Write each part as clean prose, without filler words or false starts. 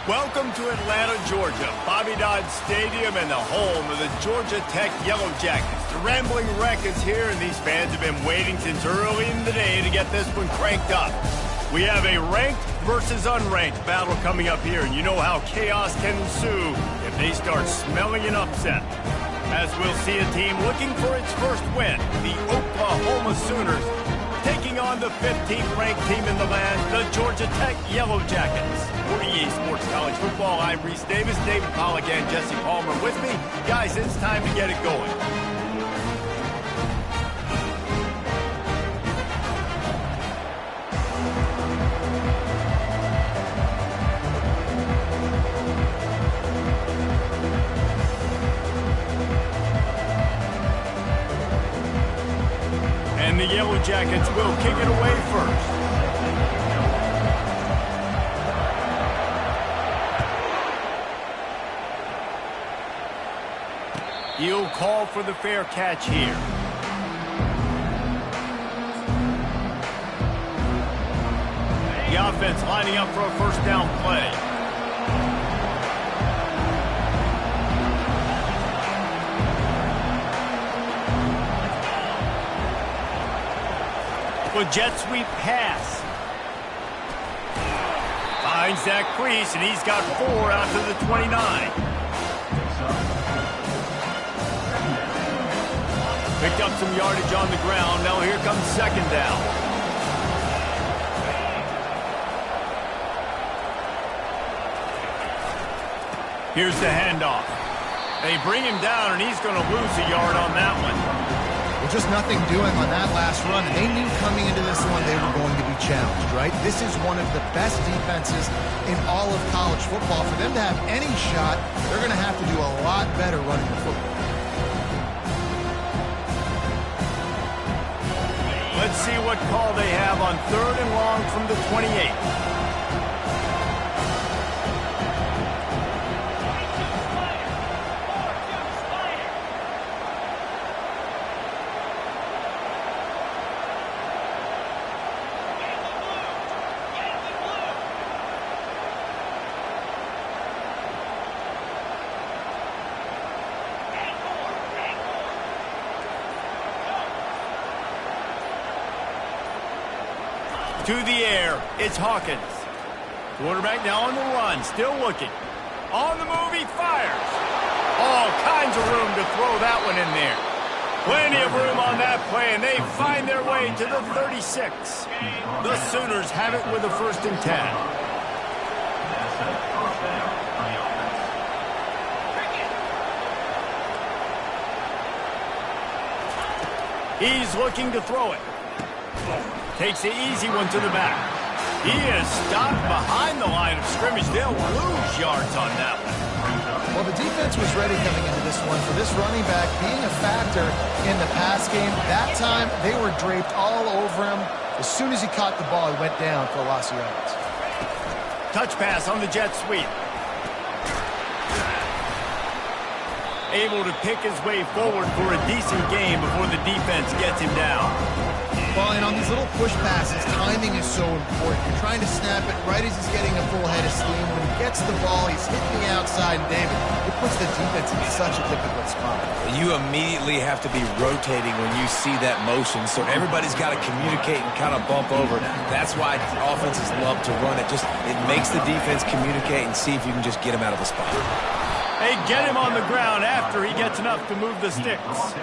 Welcome to Atlanta, Georgia, Bobby Dodd Stadium and the home of the Georgia Tech Yellow Jackets. The Rambling Wreck is here, and these fans have been waiting since early in the day to get this one cranked up. We have a ranked versus unranked battle coming up here, and you know how chaos can ensue if they start smelling an upset. As we'll see a team looking for its first win, the Oklahoma Sooners, taking on the 15th ranked team in the land, the Georgia Tech Yellow Jackets. For EA Sports College Football, I'm Reese Davis, David Pollack, and Jesse Palmer with me. Guys, it's time to get it going. And the Yellow Jackets will kick it away first. He'll call for the fair catch here. The offense lining up for a first down play. A jet sweep pass. Finds that crease, and he's got 4 out to the 29. Picked up some yardage on the ground. Now here comes second down. Here's the handoff. They bring him down, and he's going to lose a yard on that one. Well, just nothing doing on that last run. They knew coming into this one they were going to be challenged, right? This is one of the best defenses in all of college football. For them to have any shot, they're going to have to do a lot better running the football. Let's see what call they have on 3rd and long from the 28. To the air, it's Hawkins. Quarterback now on the run, still looking. On the move, he fires. All kinds of room to throw that one in there. Plenty of room on that play, and they find their way to the 36. The Sooners have it with a 1st and 10. He's looking to throw it. Takes the easy one to the back. He is stopped behind the line of scrimmage. They'll lose yards on that one. Well, the defense was ready coming into this one for this running back being a factor in the pass game. That time, they were draped all over him. As soon as he caught the ball, he went down for a loss of yards. Touch pass on the jet sweep. Able to pick his way forward for a decent game before the defense gets him down. Well, and on these little push passes, timing is so important. You're trying to snap it right as he's getting a full head of steam. When he gets the ball, he's hitting the outside, and David, it puts the defense in such a difficult spot. You immediately have to be rotating when you see that motion, so everybody's got to communicate and kind of bump over. That's why offenses love to run it. It makes the defense communicate and see if you can just get him out of the spot. They get him on the ground after he gets enough to move the sticks.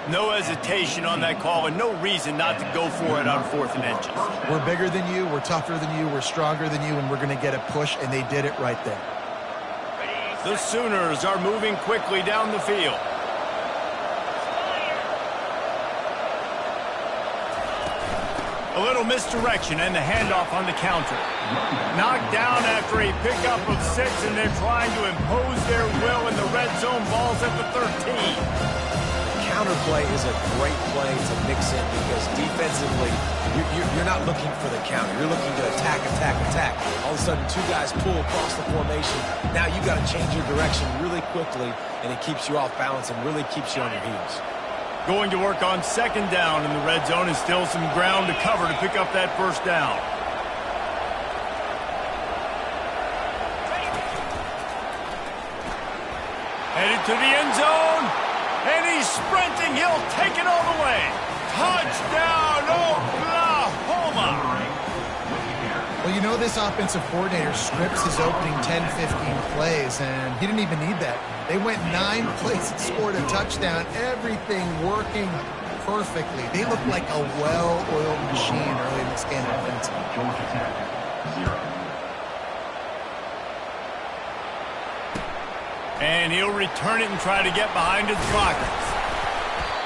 No hesitation on that call, and no reason not to go for it on 4th and inches. We're bigger than you, we're tougher than you, we're stronger than you, and we're going to get a push, and they did it right there. The Sooners are moving quickly down the field. A little misdirection and the handoff on the counter. Knocked down after a pickup of 6, and they're trying to impose their will in the red zone. Ball's at the 13. Counter play is a great play to mix in because defensively, you're not looking for the counter. You're looking to attack, attack, attack. All of a sudden, 2 guys pull across the formation. Now you got to change your direction really quickly, and it keeps you off balance and really keeps you on your heels. Going to work on 2nd down in the red zone, and still some ground to cover to pick up that 1st down. Headed to the end zone. And he's sprinting. He'll take it all the way. Touchdown, Oklahoma. Well, you know this offensive coordinator scripts his opening 10, 15 plays, and he didn't even need that. They went 9 plays and scored a touchdown. Everything working perfectly. They look like a well-oiled machine early in this game offensively. Georgia Tech, 0. And he'll return it and try to get behind his blockers.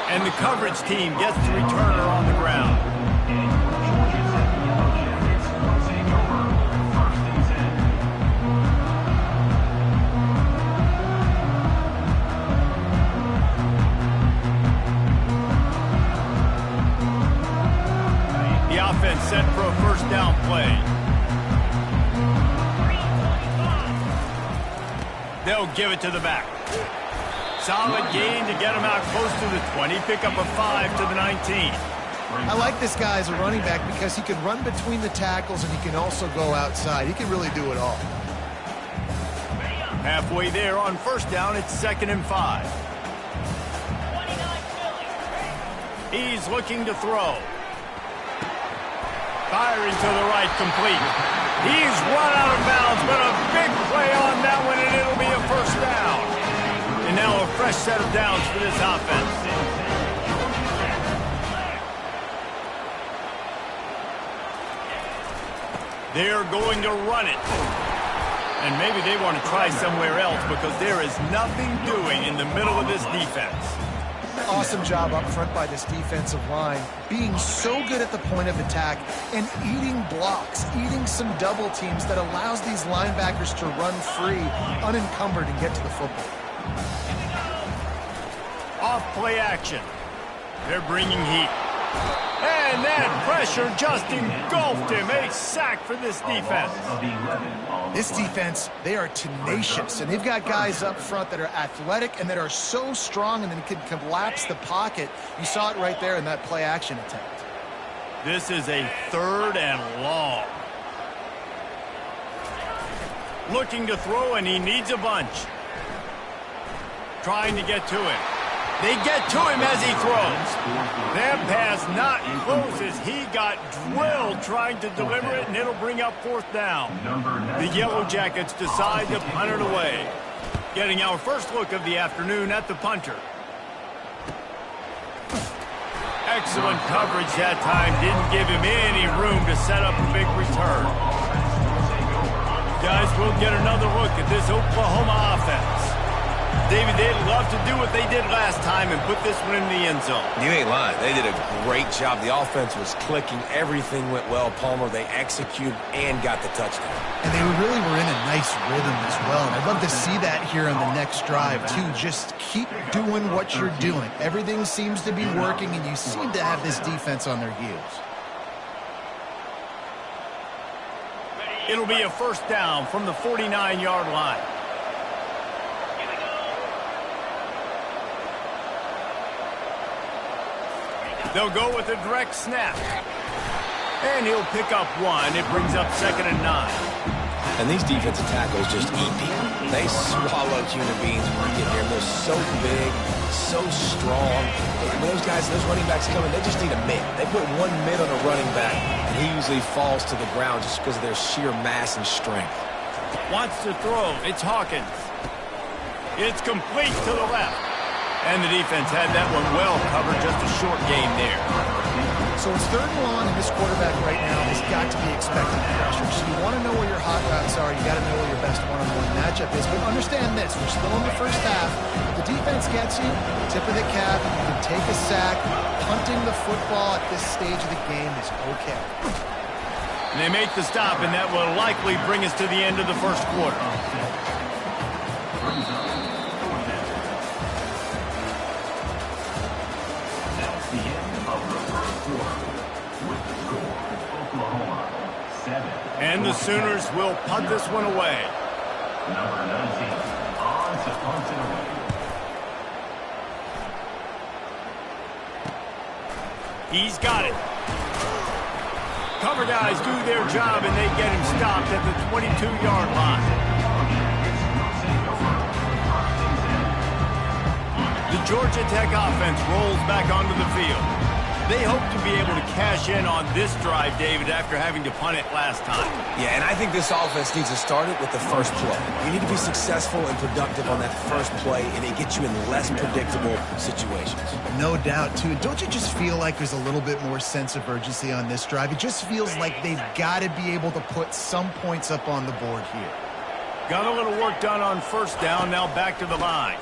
And the coverage team gets the returner on the ground. Georgia Tech Yellow Jackets will take over on 1st and 10. The offense set for a first down play. They'll give it to the back. Solid gain to get him out close to the 20. Pick up a 5 to the 19. I like this guy as a running back because he can run between the tackles and he can also go outside. He can really do it all. Halfway there on first down, it's 2nd and 5. He's looking to throw. Firing to the right, complete. He's run out of bounds, but a big play on that one, and it'll be a first down. And now a fresh set of downs for this offense. They're going to run it. And maybe they want to try somewhere else because there is nothing doing in the middle of this defense. Awesome job up front by this defensive line, being so good at the point of attack and eating blocks, eating some double teams that allows these linebackers to run free, unencumbered, and get to the football. Off play action. They're bringing heat. And that pressure just engulfed him. A sack for this defense. This defense, they are tenacious, and they've got guys up front that are athletic and that are so strong and then can collapse the pocket. You saw it right there in that play action attempt. This is a 3rd and long. Looking to throw, and he needs a bunch. Trying to get to it. They get to him as he throws. That pass not close as he got drilled trying to deliver it, and it'll bring up 4th down. The Yellow Jackets decide to punt it away. Getting our first look of the afternoon at the punter. Excellent coverage that time. Didn't give him any room to set up a big return. Guys, we'll get another look at this Oklahoma offense. David, they'd love to do what they did last time and put this one in the end zone. You ain't lying. They did a great job. The offense was clicking. Everything went well, Palmer. They executed and got the touchdown. And they really were in a nice rhythm as well. And I'd love to see that here on the next drive, too. Just keep doing what you're doing. Everything seems to be working, and you seem to have this defense on their heels. It'll be a first down from the 49-yard line. They'll go with a direct snap. And he'll pick up 1. It brings up 2nd and 9. And these defensive tackles just eat people. They swallow human beings when you get here. They're so big, so strong. And those guys, those running backs coming, they just need a mid. They put 1 mid on a running back, and he usually falls to the ground just because of their sheer mass and strength. Wants to throw. It's Hawkins. It's complete to the left. And the defense had that one well covered, just a short gain there. So it's 3rd and long, and this quarterback right now has got to be expecting pressure. So you want to know where your hot routes are. You got to know where your best one-on-one matchup is. But understand this, we're still in the first half. If the defense gets you, tip of the cap, you can take a sack. Punting the football at this stage of the game is okay. And they make the stop, and that will likely bring us to the end of the first quarter. And the Sooners will punt this one away. Number 19 on to punt it away. He's got it. Cover guys do their job, and they get him stopped at the 22-yard line. Georgia Tech offense rolls back onto the field. They hope to be able to cash in on this drive, David, after having to punt it last time. Yeah, and I think this offense needs to start it with the first play. You need to be successful and productive on that first play, and it gets you in less predictable situations. No doubt, too. Don't you just feel like there's a little bit more sense of urgency on this drive? It just feels like they've got to be able to put some points up on the board here. Got a little work done on first down, now back to the line.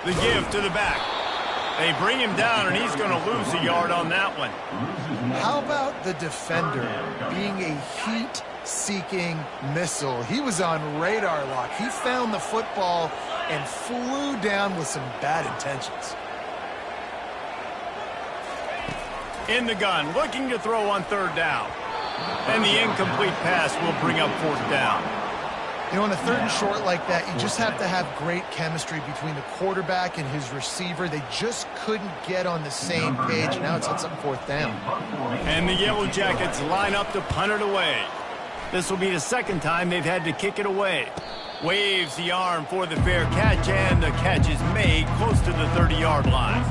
The give to the back. They bring him down, and he's going to lose a yard on that one. How about the defender being a heat-seeking missile? He was on radar lock. He found the football and flew down with some bad intentions. In the gun, looking to throw on third down. And the incomplete pass will bring up fourth down. You know, on a third and short like that, you just have to have great chemistry between the quarterback and his receiver. They just couldn't get on the same page. Now it's on fourth down. And the Yellow Jackets line up to punt it away. This will be the second time they've had to kick it away. Waves the arm for the fair catch, and the catch is made close to the 30-yard line.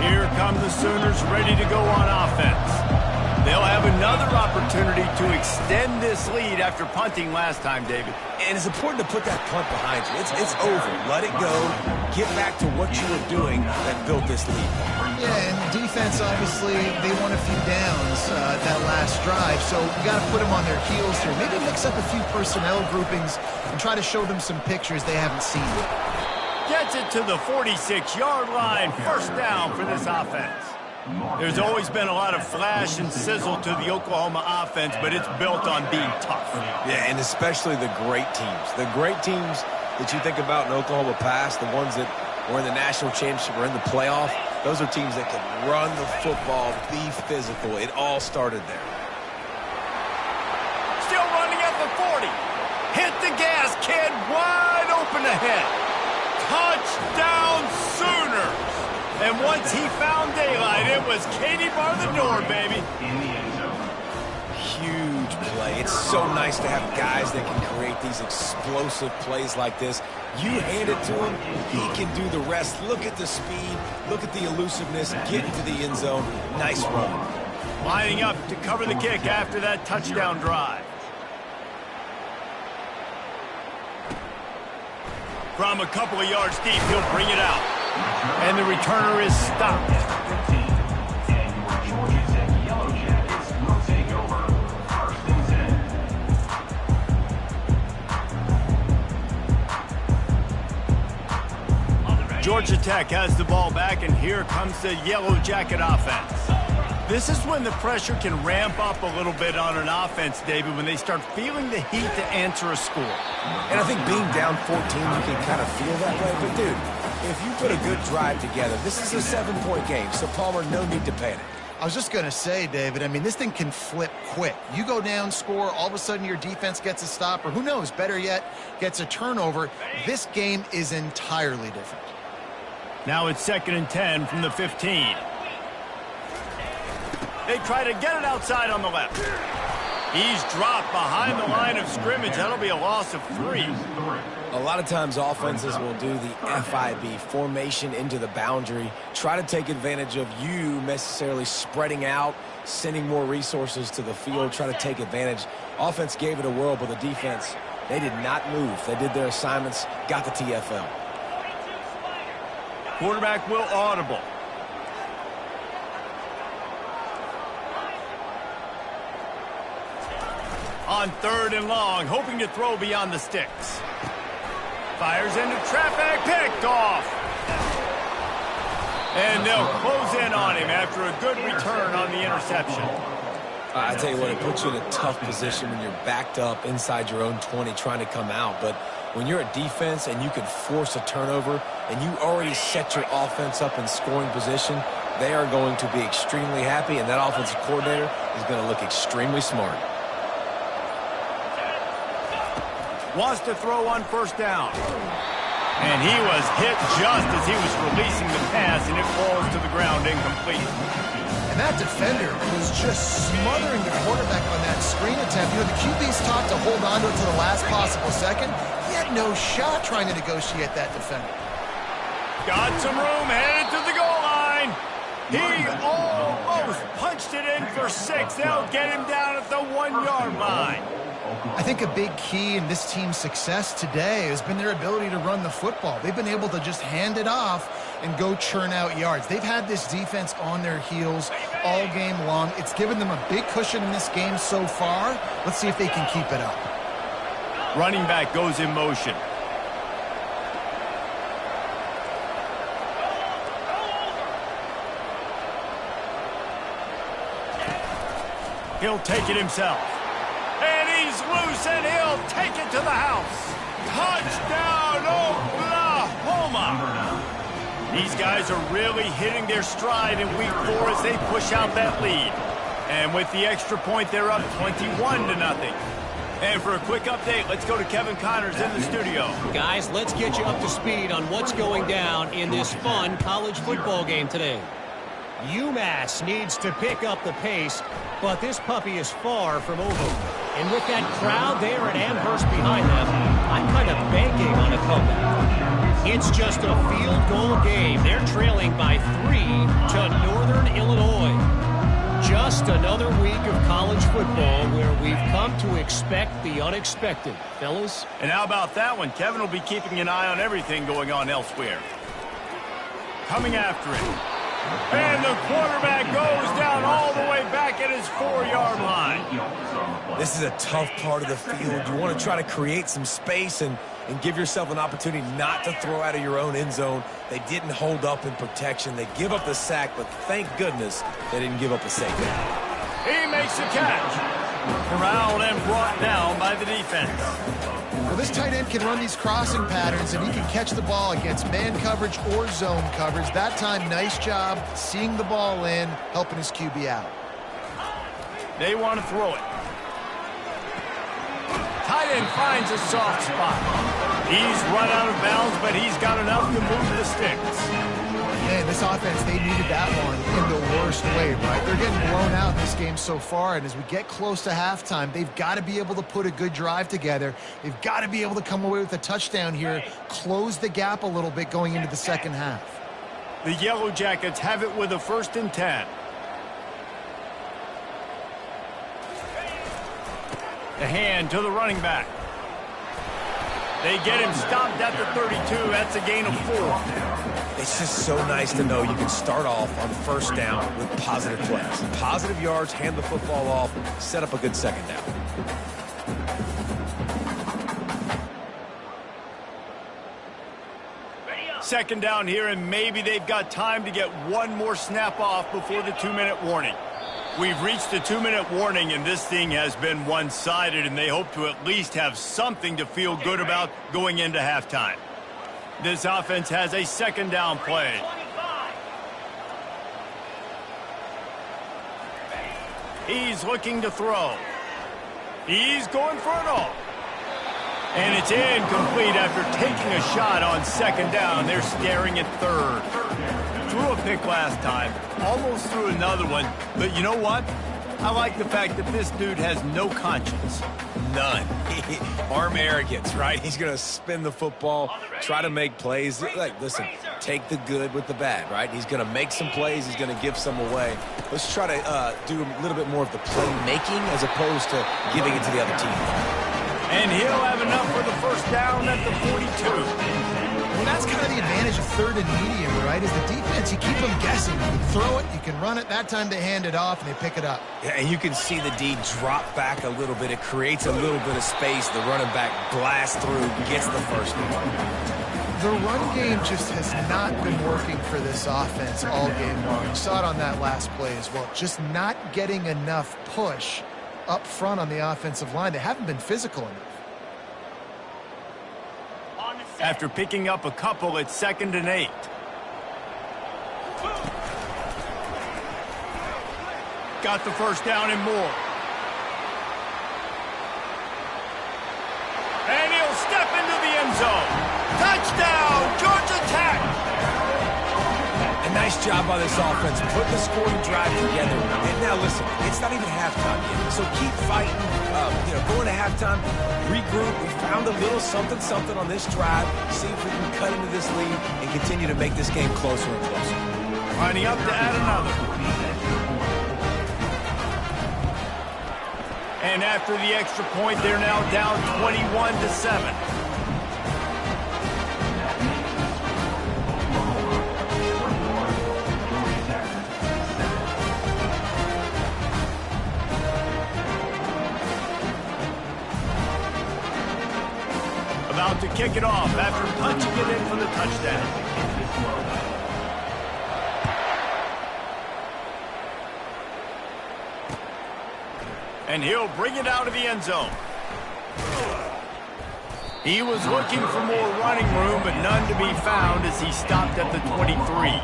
Here come the Sooners ready to go on offense. They'll have another opportunity to extend this lead after punting last time, David. And it's important to put that punt behind you. It's over. Let it go. Get back to what you were doing that built this lead. Yeah, and defense, obviously, they won a few downs that last drive, so you got to put them on their heels here. Maybe mix up a few personnel groupings and try to show them some pictures they haven't seen yet. Gets it to the 46-yard line. First down for this offense. There's always been a lot of flash and sizzle to the Oklahoma offense, but it's built on being tough. Yeah, and especially the great teams. The great teams that you think about in Oklahoma past, the ones that were in the national championship or in the playoff, those are teams that can run the football, be physical. It all started there. Still running at the 40. Hit the gas, kid. Wide open ahead. Touchdown Sooners. And once he found daylight, it was Katie bar the door, baby. Huge play. It's so nice to have guys that can create these explosive plays like this. You hand it to him, he can do the rest. Look at the speed. Look at the elusiveness. Get into the end zone. Nice run. Lining up to cover the kick after that touchdown drive. From a couple of yards deep, he'll bring it out. And the returner is stopped. And your Georgia Tech Yellow Jackets will take over. First and 10. Georgia Tech has the ball back, and here comes the Yellow Jacket offense. This is when the pressure can ramp up a little bit on an offense, David, when they start feeling the heat to answer a score. And I think being down 14, you can kind of feel that way. But, dude, if you put a good drive together, this is a 7-point game, so Palmer, no need to panic. I was just going to say, David, I mean, this thing can flip quick. You go down, score, all of a sudden your defense gets a stop, or who knows, better yet, gets a turnover. This game is entirely different. Now it's 2nd and 10 from the 15. They try to get it outside on the left. He's dropped behind the line of scrimmage. That'll be a loss of 3. A lot of times offenses will do the FIB, formation into the boundary, try to take advantage of you necessarily spreading out, sending more resources to the field, try to take advantage. Offense gave it a whirl, but the defense, they did not move. They did their assignments, got the TFL. Quarterback will audible. On 3rd and long, hoping to throw beyond the sticks. Fires into traffic, picked off. And they'll close in on him after a good return on the interception. I tell you what, it puts you in a tough position when you're backed up inside your own 20 trying to come out. But when you're a defense and you can force a turnover and you already set your offense up in scoring position, they are going to be extremely happy, and that offensive coordinator is going to look extremely smart. Wants to throw on first down. And he was hit just as he was releasing the pass, and it falls to the ground incomplete. And that defender was just smothering the quarterback on that screen attempt. You know, the QB's taught to hold on to it to the last possible second. He had no shot trying to negotiate that defender. Got some room, headed to the goal line. He almost punched it in for 6. They'll get him down at the 1-yard line. I think a big key in this team's success today has been their ability to run the football. They've been able to just hand it off and go churn out yards. They've had this defense on their heels all game long. It's given them a big cushion in this game so far. Let's see if they can keep it up. Running back goes in motion. He'll take it himself. And he's loose, and he'll take it to the house. Touchdown, Oklahoma! These guys are really hitting their stride in week 4 as they push out that lead. And with the extra point, they're up 21-0. And for a quick update, let's go to Kevin Connors in the studio. Guys, let's get you up to speed on what's going down in this fun college football game today. UMass needs to pick up the pace, but this puppy is far from over. And with that crowd there at Amherst behind them, I'm kind of banking on a comeback. It's just a field goal game. They're trailing by 3 to Northern Illinois. Just another week of college football where we've come to expect the unexpected, fellas. And how about that one? Kevin will be keeping an eye on everything going on elsewhere. Coming after it. And the quarterback goes down all the way back at his 4-yard line. This is a tough part of the field. You want to try to create some space and give yourself an opportunity not to throw out of your own end zone. They didn't hold up in protection. They give up the sack, but thank goodness they didn't give up the safety. He makes the catch. Corralled and brought down by the defense. Well, this tight end can run these crossing patterns, and he can catch the ball against man coverage or zone coverage. That time, nice job seeing the ball in, helping his QB out. They want to throw it. Tight end finds a soft spot. He's run out of bounds, but he's got enough to move the sticks. Man, this offense, they needed that one in the worst way, right? They're getting blown out in this game so far, and as we get close to halftime, they've got to be able to put a good drive together. They've got to be able to come away with a touchdown here, close the gap a little bit going into the second half. The Yellow Jackets have it with a 1st and 10. The hand to the running back. They get him stopped at the 32. That's a gain of 4. It's just so nice to know you can start off on 1st down with positive plays. Positive yards, hand the football off, set up a good 2nd down. Second down here, and maybe they've got time to get one more snap off before the 2-minute warning. We've reached the 2-minute warning, and this thing has been one-sided, and they hope to at least have something to feel good about going into halftime. This offense has a 2nd down play. He's looking to throw. He's going for it all. And it's incomplete after taking a shot on 2nd down. They're staring at 3rd. Threw a pick last time, almost threw another one, but you know what? I like the fact that this dude has no conscience. None. Arm arrogance, right? He's going to spin the football, try to make plays. Like, listen, take the good with the bad, right? He's going to make some plays. He's going to give some away. Let's try to do a little bit more of the playmaking as opposed to giving it to the other team. And he'll have enough for the 1st down at the 42. Well, that's kind of the advantage of 3rd and medium, right? Is the defense, you keep them guessing. You can throw it, you can run it. That time they hand it off, and they pick it up. Yeah, and you can see the D drop back a little bit. It creates a little bit of space. The running back blasts through, gets the 1st down. The run game just has not been working for this offense all game long. You saw it on that last play as well. Just not getting enough push up front on the offensive line. They haven't been physical enough. After picking up a couple, it's 2nd and 8. Got the 1st down and more. And he'll step into the end zone. Touchdown, Georgia Tech! And now Nice job by this offense, putting the scoring drive together. And now listen, it's not even halftime yet, so keep fighting. Going to halftime, regroup. We found a little something on this drive. See if we can cut into this lead and continue to make this game closer and closer. Lining up to add another. And after the extra point, they're now down 21-7. About to kick it off after punching it in for the touchdown. And he'll bring it out of the end zone. He was looking for more running room, but none to be found as he stopped at the 23.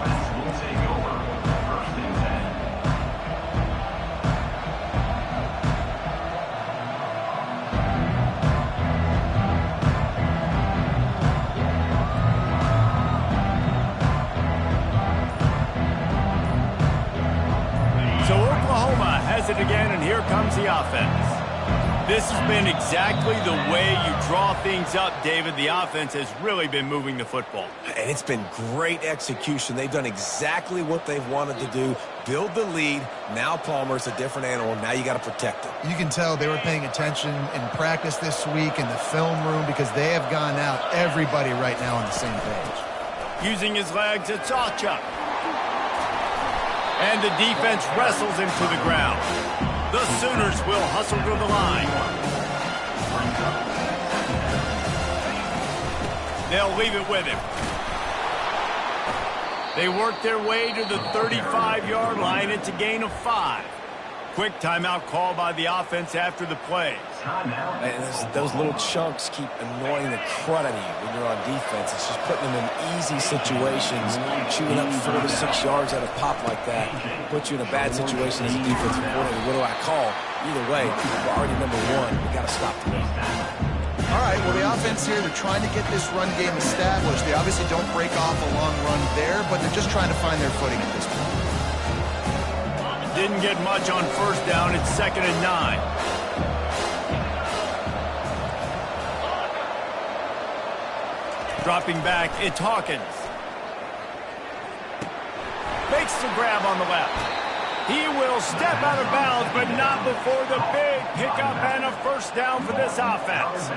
It again, and here comes the offense. This has been exactly the way you draw things up, David. The offense has really been moving the football. And it's been great execution. They've done exactly what they've wanted to do. Build the lead. Now Palmer's a different animal. Now you got to protect him. You can tell they were paying attention in practice this week in the film room because they have gone out, everybody right now on the same page. Using his legs, it's Ocha. And the defense wrestles him to the ground. The Sooners will hustle to the line. They'll leave it with him. They work their way to the 35-yard line. It's a gain of 5. Quick timeout call by the offense after the play. And those little chunks keep annoying the crud out of you when you're on defense. It's just putting them in easy situations. Shooting up 4 to 6 yards at a pop like that puts you in a bad situation as a defensive coordinator. What do I call? Either way, we're already number 1. We got to stop the run. All right, well, the offense here, they're trying to get this run game established. They obviously don't break off a long run there, but they're just trying to find their footing at this point. Didn't get much on first down. It's 2nd and 9. Dropping back, it's Hawkins. Makes the grab on the left. He will step out of bounds, but not before the big pickup and a first down for this offense.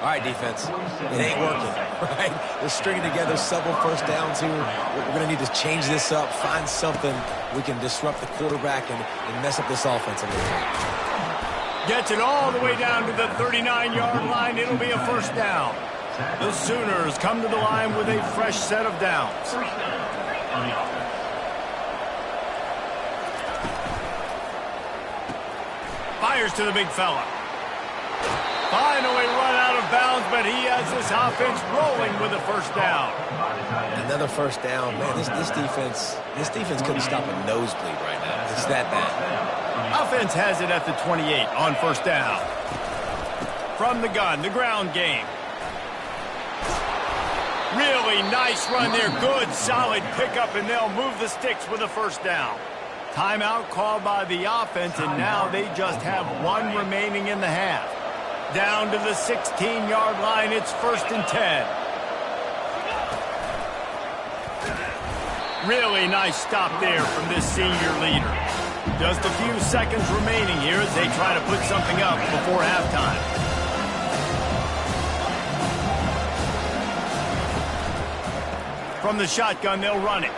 All right, defense. It ain't working, right? They're stringing together several first downs here. We're going to need to change this up, find something we can disrupt the quarterback and mess up this offense a little bit. Gets it all the way down to the 39-yard line. It'll be a first down. The Sooners come to the line with a fresh set of downs. Fires to the big fella. Finally run out of bounds, but he has this offense rolling with a first down. Another first down. Man, this defense couldn't stop a nosebleed right now. It's that bad. Offense has it at the 28 on first down. From the gun, the ground game. Really nice run there. Good, solid pickup, and they'll move the sticks with a first down. Timeout called by the offense, and now they just have 1 remaining in the half. Down to the 16-yard line, it's 1st and 10. Really nice stop there from this senior leader. Just a few seconds remaining here as they try to put something up before halftime. From the shotgun, they'll run it.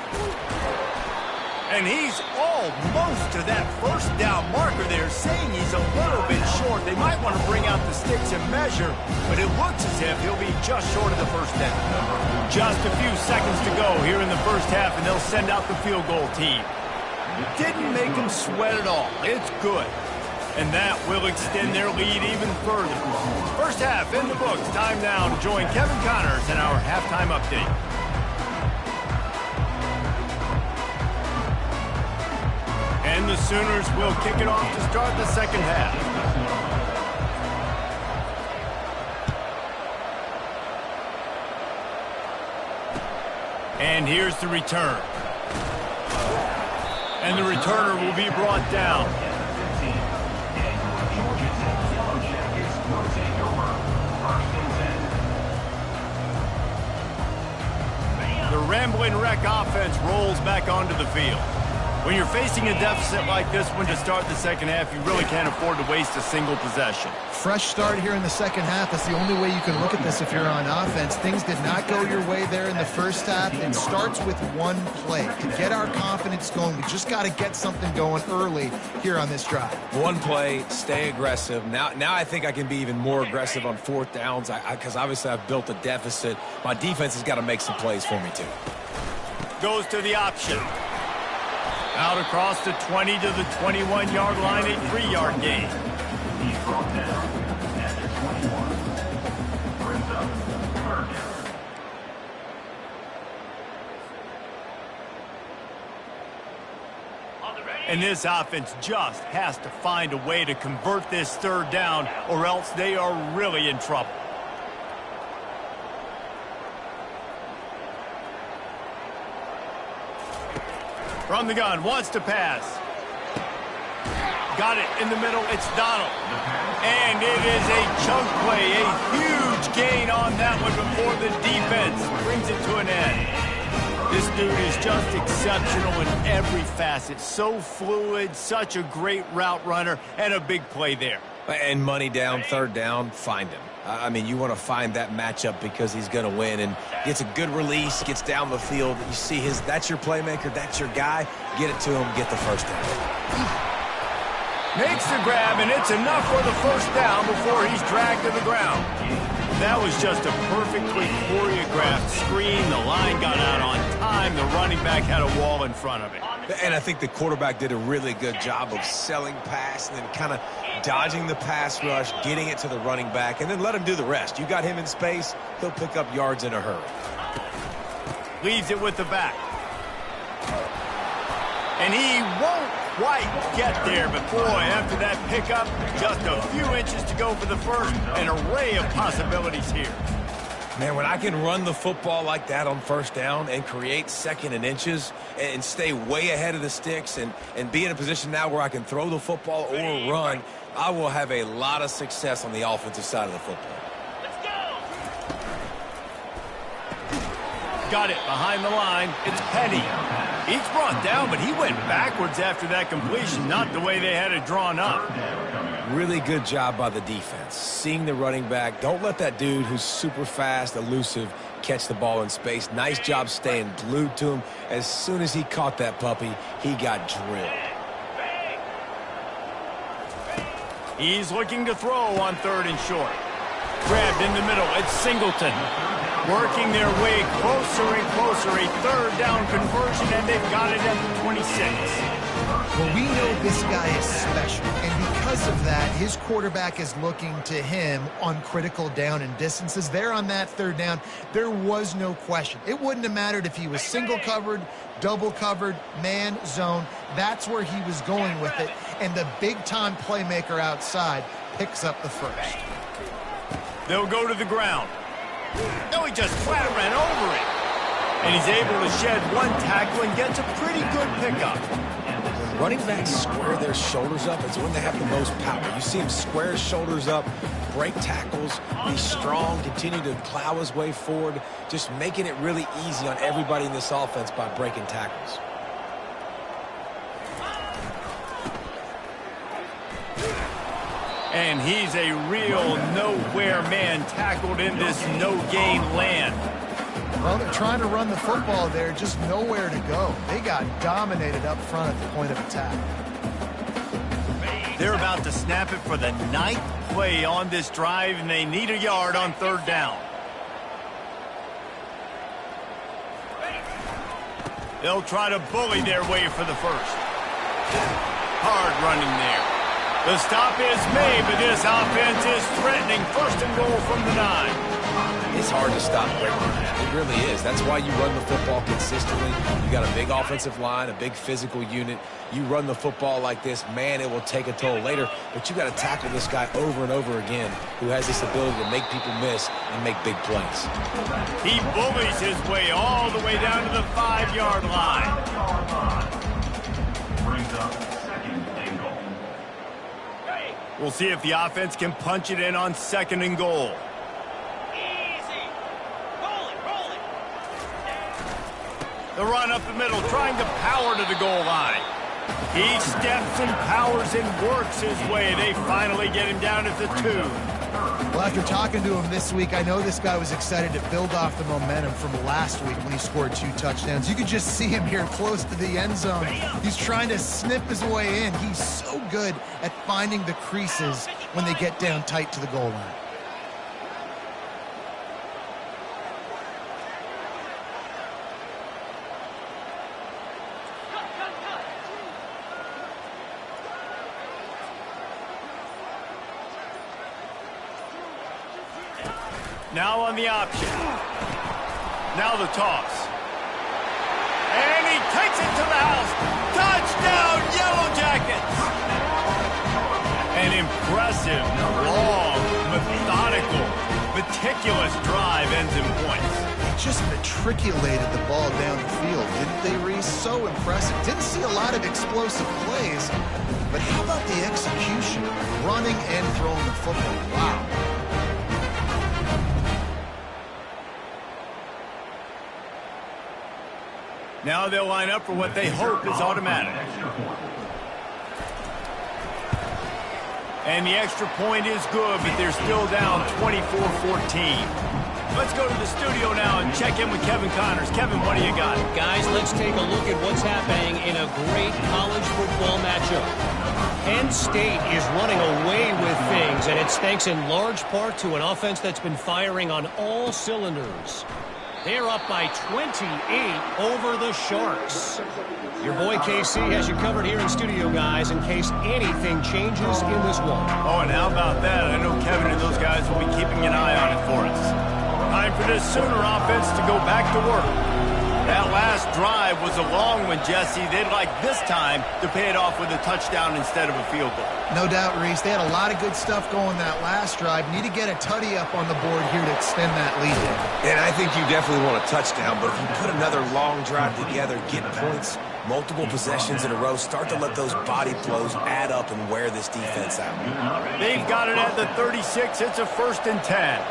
And he's almost to that first down marker there, saying he's a little bit short. They might want to bring out the sticks and measure, but it looks as if he'll be just short of the first down. Just a few seconds to go here in the first half, and they'll send out the field goal team. Didn't make them sweat at all. It's good. And that will extend their lead even further. First half in the books. Time now to join Kevin Connors in our halftime update. And the Sooners will kick it off to start the second half. And here's the return. And the returner will be brought down. The Rambling Wreck offense rolls back onto the field. When you're facing a deficit like this one to start the second half, you really can't afford to waste a single possession. Fresh start here in the second half. That's the only way you can look at this if you're on offense. Things did not go your way there in the first half. It starts with one play. To get our confidence going, we just got to get something going early here on this drive. One play, stay aggressive. Now I think I can be even more aggressive on fourth downs because obviously I've built a deficit. My defense has got to make some plays for me too. Goes to the option. Out across the 20 to the 21-yard line, a 3-yard gain. He's brought down at the 21. Brings up third down. And this offense just has to find a way to convert this third down, or else they are really in trouble. From the gun, wants to pass. Got it in the middle, it's Donald. And it is a chunk play, a huge gain on that one before the defense brings it to an end. This dude is just exceptional in every facet. So fluid, such a great route runner, and a big play there. And money down, third down, find him. I mean, you want to find that matchup because he's going to win and gets a good release, gets down the field. You see that's your playmaker, that's your guy. Get it to him, get the first down. Makes the grab, and it's enough for the first down before he's dragged to the ground. That was just a perfectly choreographed screen. The line got out on time. The running back had a wall in front of it. And I think the quarterback did a really good job of selling pass and then kind of dodging the pass rush, getting it to the running back, and then let him do the rest. You got him in space, he'll pick up yards in a hurry. Leaves it with the back. And he won't quite get there, but boy, after that pickup, just a few inches to go for the first. An array of possibilities here. Man, when I can run the football like that on first down and create second and inches and stay way ahead of the sticks and be in a position now where I can throw the football or run, I will have a lot of success on the offensive side of the football. Let's go! Got it behind the line. It's Petty. He's brought down, but he went backwards after that completion, not the way they had it drawn up. Really good job by the defense. Seeing the running back. Don't let that dude who's super fast, elusive, catch the ball in space. Nice job staying glued to him. As soon as he caught that puppy, he got drilled. He's looking to throw on third and short. Grabbed in the middle. It's Singleton. Working their way closer and closer. A third down conversion, and they've got it at the 26. Well, we know this guy is special, and because of that, his quarterback is looking to him on critical down and distances. There on that third down, there was no question. It wouldn't have mattered if he was single covered, double covered, man, zone. That's where he was going with it, and the big-time playmaker outside picks up the first. They'll go to the ground. No, he just flat ran over it. And he's able to shed one tackle and gets a pretty good pickup. When running backs square their shoulders up, it's when they have the most power. You see him square his shoulders up, break tackles, be strong, continue to plow his way forward, just making it really easy on everybody in this offense by breaking tackles. And he's a real nowhere man tackled in this no-gain land. Well, they're trying to run the football there, just nowhere to go. They got dominated up front at the point of attack. They're about to snap it for the 9th play on this drive, and they need a yard on third down. They'll try to bully their way for the first. Hard running there. The stop is made, but this offense is threatening. First and goal from the 9. It's hard to stop breaking. It really is. That's why you run the football consistently. You got a big offensive line, a big physical unit. You run the football like this, man, it will take a toll later. But you got to tackle this guy over and over again who has this ability to make people miss and make big plays. He bullies his way all the way down to the 5-yard line. We'll see if the offense can punch it in on 2nd and goal. The run up the middle, trying to power to the goal line. He steps and powers and works his way. They finally get him down at the 2. Well, after talking to him this week, I know this guy was excited to build off the momentum from last week when he scored 2 touchdowns. You could just see him here close to the end zone. He's trying to snip his way in. He's so good at finding the creases when they get down tight to the goal line. Now on the option. Now the toss. And he takes it to the house. Touchdown, Yellow Jackets! An impressive, long, methodical, meticulous drive ends in points. They just matriculated the ball down the field, didn't they, Reese? So impressive. Didn't see a lot of explosive plays, but how about the execution? Running and throwing the football. Wow. Now they'll line up for what they hope is automatic. And the extra point is good, but they're still down 24-14. Let's go to the studio now and check in with Kevin Connors. Kevin, what do you got? Guys, let's take a look at what's happening in a great college football matchup. Penn State is running away with things, and it's thanks in large part to an offense that's been firing on all cylinders. They're up by 28 over the Sharks. Your boy KC has you covered here in studio, guys, in case anything changes in this one. Oh, and how about that? I know Kevin and those guys will be keeping an eye on it for us. Time for this Sooner offense to go back to work. That last drive was a long one, Jesse. They'd like this time to pay it off with a touchdown instead of a field goal. No doubt, Reese. They had a lot of good stuff going that last drive. Need to get a tutty up on the board here to extend that lead. And I think you definitely want a touchdown, but if you put another long drive together, get points, multiple possessions in a row, start to let those body blows add up and wear this defense out. They've got it at the 36. It's a 1st and 10.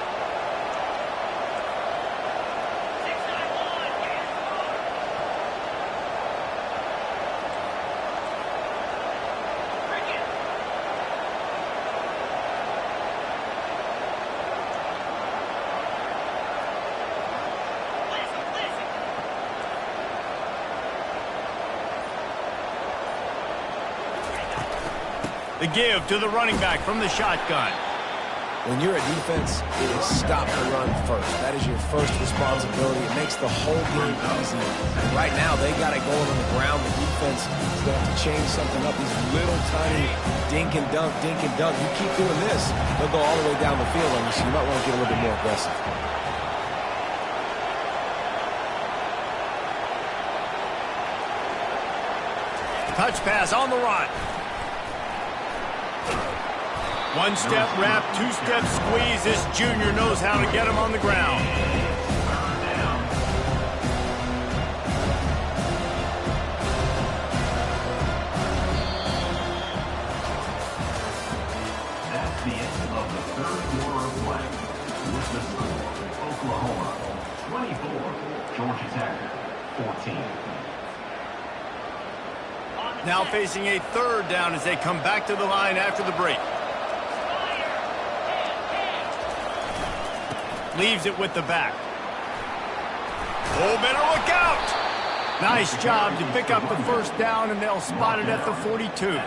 The give to the running back from the shotgun. When you're a defense, it is stop the run first. That is your first responsibility. It makes the whole game easy. And right now, they got it going on the ground. The defense is going to have to change something up. These little tiny dink and dunk, dink and dunk. You keep doing this, they'll go all the way down the field on you, so you might want to get a little bit more aggressive. Touch pass on the run. One-step wrap, two-step squeeze. This junior knows how to get him on the ground. That's the end of the 3rd quarter of play. With the score, Oklahoma 24, Georgia Tech 14. Now facing a 3rd down as they come back to the line after the break. Leaves it with the back. Oh, better look out! Nice job to pick up the 1st down, and they'll spot it at the 42.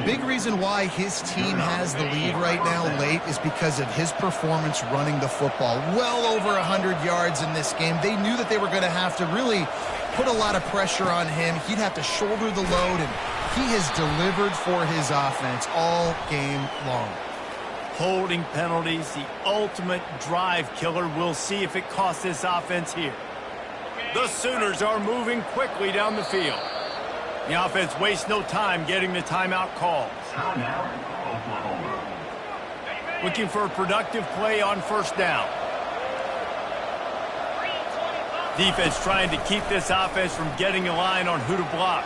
Big reason why his team has the lead right now late is because of his performance running the football. Well over 100 yards in this game. They knew that they were going to have to really put a lot of pressure on him. He'd have to shoulder the load, and he has delivered for his offense all game long. Holding penalties, the ultimate drive killer. We'll see if it costs this offense here. The Sooners are moving quickly down the field. The offense wastes no time getting the timeout called. Timeout, Oklahoma. Looking for a productive play on 1st down. Defense trying to keep this offense from getting a line on who to block.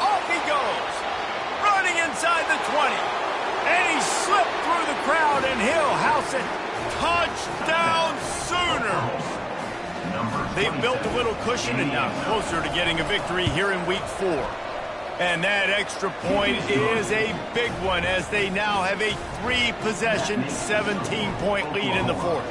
Off he goes. Running inside the 20. And crowd, and he'll house it. Touchdown Sooners! They've built a little cushion and now closer to getting a victory here in Week 4. And that extra point is a big one as they now have a 3-possession, 17-point lead in the fourth.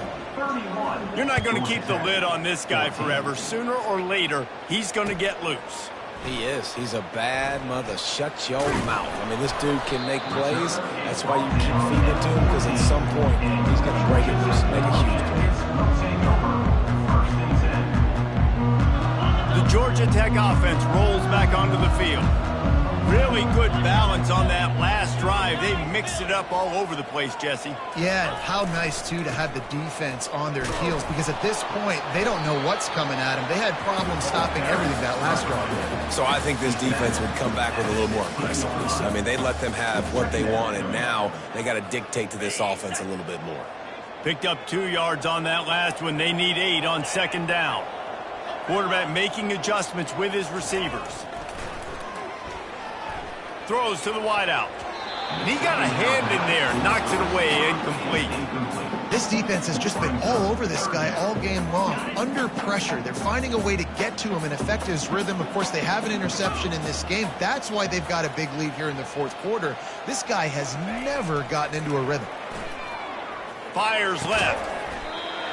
You're not going to keep the lid on this guy forever. Sooner or later, he's going to get loose. He is. He's a bad mother. Shut your mouth. I mean, this dude can make plays. That's why you keep feeding it to him, because at some point, he's going to break it loose and make a huge play. The Georgia Tech offense rolls back onto the field. Really good balance on that last drive. They mixed it up all over the place, Jesse. Yeah, how nice, too, to have the defense on their heels, because at this point, they don't know what's coming at them. They had problems stopping everything that last drive. So I think this defense would come back with a little more aggressiveness. I mean, they let them have what they want, and now they got to dictate to this offense a little bit more. Picked up 2 yards on that last one. They need 8 on second down. Quarterback making adjustments with his receivers. Throws to the wideout. And he got a hand in there. Knocks it away. Incomplete. This defense has just been all over this guy all game long. Under pressure. They're finding a way to get to him and affect his rhythm. Of course, they have an interception in this game. That's why they've got a big lead here in the fourth quarter. This guy has never gotten into a rhythm. Fires left.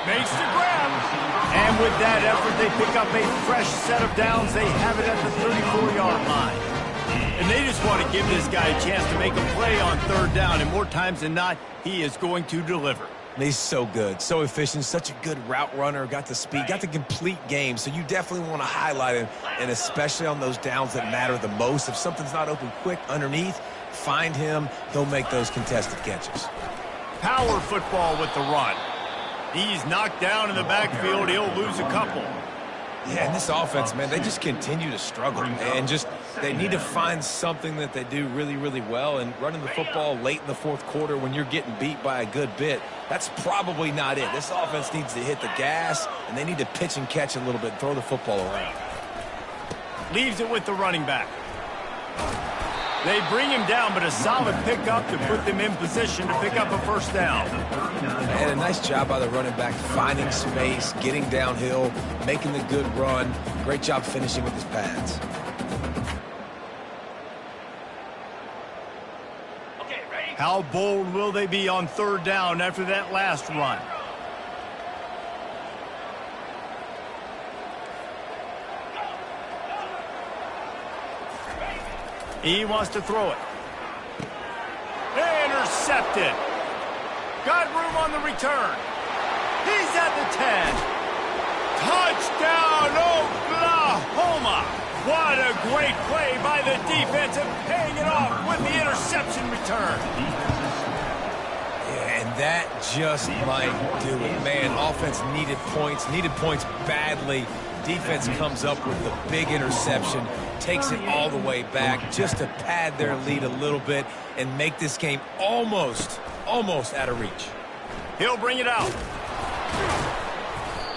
Makes the grab. And with that effort, they pick up a fresh set of downs. They have it at the 34-yard line. And they just want to give this guy a chance to make a play on third down. And more times than not, he is going to deliver. He's so good, so efficient, such a good route runner, got the speed, got the complete game. So you definitely want to highlight him, and especially on those downs that matter the most. If something's not open quick underneath, find him. He'll make those contested catches. Power football with the run. He's knocked down in the backfield. He'll lose a couple. Yeah, and this offense, man, they just continue to struggle. And just they need to find something that they do really, really well. And running the football late in the fourth quarter when you're getting beat by a good bit, that's probably not it. This offense needs to hit the gas, and they need to pitch and catch a little bit and throw the football around. Leaves it with the running back. They bring him down, but a solid pickup to put them in position to pick up a first down. And a nice job by the running back, finding space, getting downhill, making the good run. Great job finishing with his pads. How bold will they be on third down after that last run? He wants to throw it. Intercepted. Got room on the return. He's at the 10. Touchdown, Oklahoma. What a great play by the defense and paying it off with the interception return. Yeah, and that just might do it. Man, offense needed points badly. Defense comes up with the big interception, takes it all the way back just to pad their lead a little bit and make this game almost out of reach. He'll bring it out.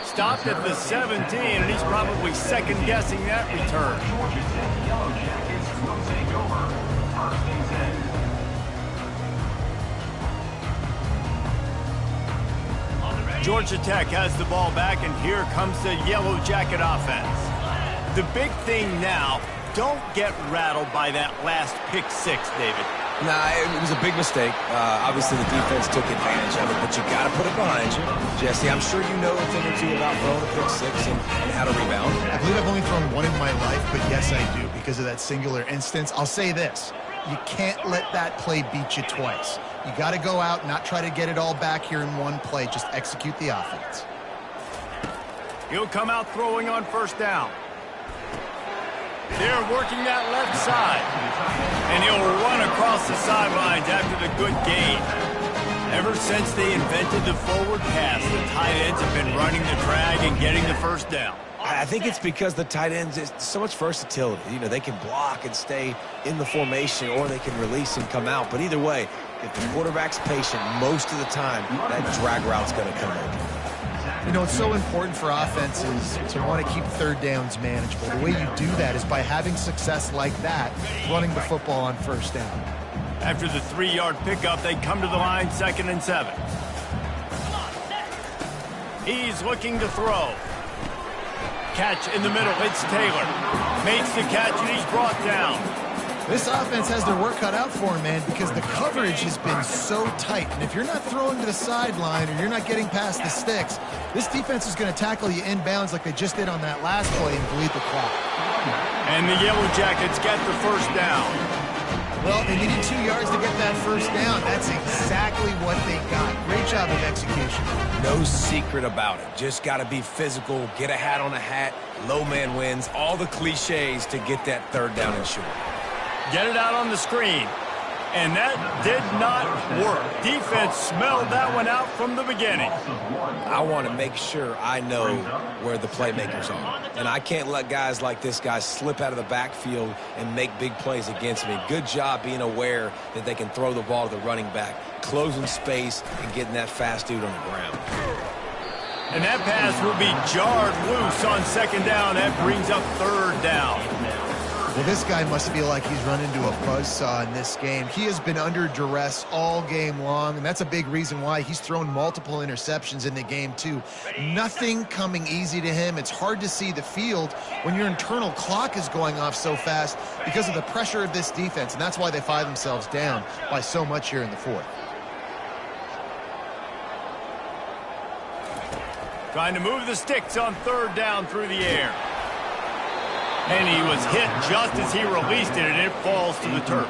Stopped at the 17, and he's probably second-guessing that return. Georgia Tech has the ball back, and here comes the Yellow Jacket offense. The big thing now, don't get rattled by that last pick six, David. Nah, it was a big mistake. Obviously, the defense took advantage of it, but you got to put it behind you. Jesse, I'm sure you know a thing or two about throwing a pick six and how to rebound. I believe I've only thrown one in my life, but yes, I do, because of that singular instance. I'll say this. You can't let that play beat you twice. You got to go out and not try to get it all back here in one play. Just execute the offense. He'll come out throwing on first down. They're working that left side. And he'll run across the sidelines after the good gain. Ever since they invented the forward pass, the tight ends have been running the drag and getting the first down. I think it's because the tight ends, is so much versatility. You know, they can block and stay in the formation, or they can release and come out. But either way, if the quarterback's patient most of the time, that drag route's going to come in. You know, it's so important for offenses to want to keep third downs manageable. The way you do that is by having success like that, running the football on first down. After the 3-yard pickup, they come to the line 2nd and 7. He's looking to throw. Catch in the middle. It's Taylor. Makes the catch, and he's brought down. This offense has their work cut out for him, man, because the coverage has been so tight. And if you're not throwing to the sideline or you're not getting past the sticks, this defense is going to tackle you inbounds like they just did on that last play and bleed the clock. And the Yellow Jackets get the first down. Well, they needed 2 yards to get that first down. That's exactly what they got. Great job of execution. No secret about it. Just got to be physical, get a hat on a hat, low man wins, all the cliches to get that 3rd down and short. Get it out on the screen. And that did not work. Defense smelled that one out from the beginning. I want to make sure I know where the playmakers are. And I can't let guys like this guy slip out of the backfield and make big plays against me. Good job being aware that they can throw the ball to the running back, closing space, and getting that fast dude on the ground. And that pass will be jarred loose on 2nd down. That brings up 3rd down. Well, this guy must feel like he's run into a buzzsaw in this game. He has been under duress all game long, and that's a big reason why he's thrown multiple interceptions in the game, too. Nothing coming easy to him. It's hard to see the field when your internal clock is going off so fast because of the pressure of this defense, and that's why they find themselves down by so much here in the 4th. Trying to move the sticks on 3rd down through the air. And he was hit just as he released it, and it falls to the turf.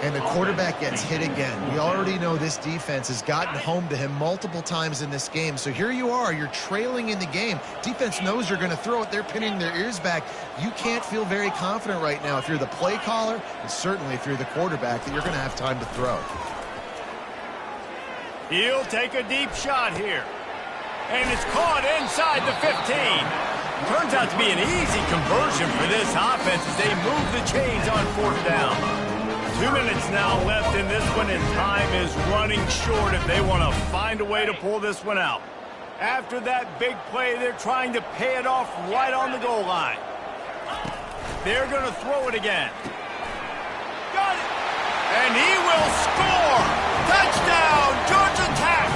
And the quarterback gets hit again. We already know this defense has gotten home to him multiple times in this game. So here you are, you're trailing in the game. Defense knows you're going to throw it. They're pinning their ears back. You can't feel very confident right now if you're the play caller, and certainly if you're the quarterback, that you're going to have time to throw. He'll take a deep shot here. And it's caught inside the 15. Turns out to be an easy conversion for this offense as they move the chains on 4th down. 2 minutes now left in this one, and time is running short if they want to find a way to pull this one out. After that big play, they're trying to pay it off right on the goal line. They're going to throw it again. Got it! And he will score! Touchdown, Georgia Tech!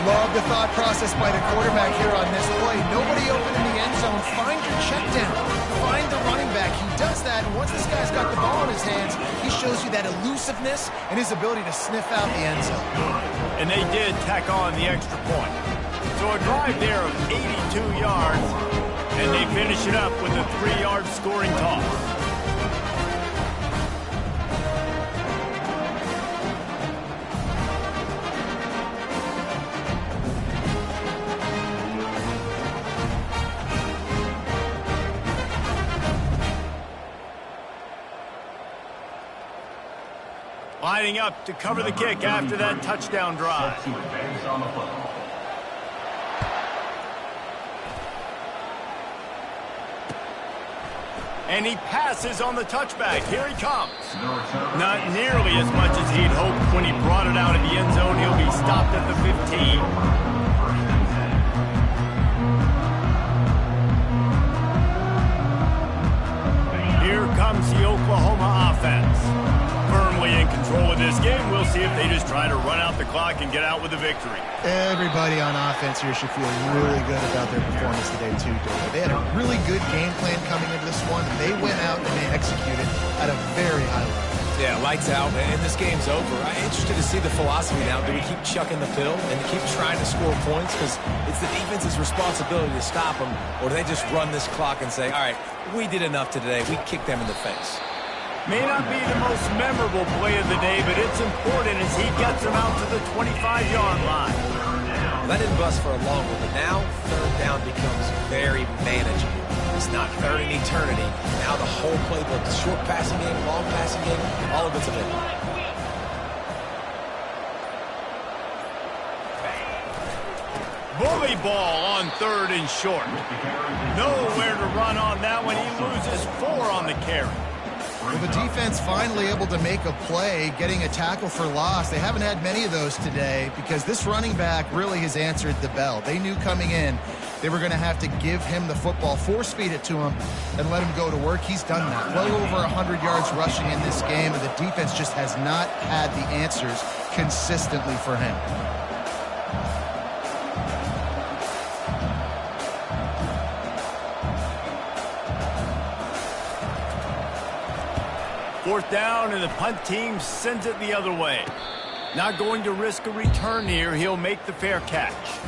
Love the thought process by the quarterback here on this play. Nobody open in the end zone. Find your check down. Find the running back. He does that, and once this guy's got the ball in his hands, he shows you that elusiveness and his ability to sniff out the end zone. And they did tack on the extra point. So a drive there of 82 yards, and they finish it up with a 3-yard scoring toss. Lining up to cover the kick after that touchdown drive. And he passes on the touchback. Here he comes. Not nearly as much as he'd hoped when he brought it out of the end zone. He'll be stopped at the 15. Here comes the Oklahoma offense. Firmly in control of this game. We'll see if they just try to run out the clock and get out with a victory. Everybody on offense here should feel really good about their performance today too, David. They had a really good game plan coming into this one, and they went out and they executed at a very high level. Yeah, lights out, and this game's over. I'm interested to see the philosophy now. Do we keep chucking the pill and keep trying to score points because it's the defense's responsibility to stop them, or do they just run this clock and say, all right, we did enough today. We kicked them in the face. May not be the most memorable play of the day, but it's important as he gets them out to the 25-yard line. Well, that didn't bust for a long one, but now 3rd down becomes very manageable. It's not 3rd in eternity. Now the whole playbook, short passing game, long passing game, all of it's available. Bully ball on 3rd and short. Nowhere to run on that one. He loses 4 on the carry. Well, the defense finally able to make a play, getting a tackle for loss. They haven't had many of those today because this running back really has answered the bell. They knew coming in they were going to have to give him the football, force feed it to him, and let him go to work. He's done that. Well over 100 yards rushing in this game, and the defense just has not had the answers consistently for him. Fourth down, and the punt team sends it the other way. Not going to risk a return here. He'll make the fair catch.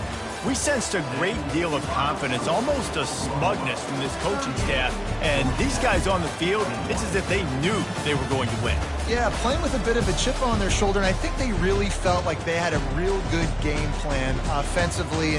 We sensed a great deal of confidence, almost a smugness from this coaching staff. And these guys on the field, it's as if they knew they were going to win. Yeah, playing with a bit of a chip on their shoulder, and I think they really felt like they had a real good game plan offensively. And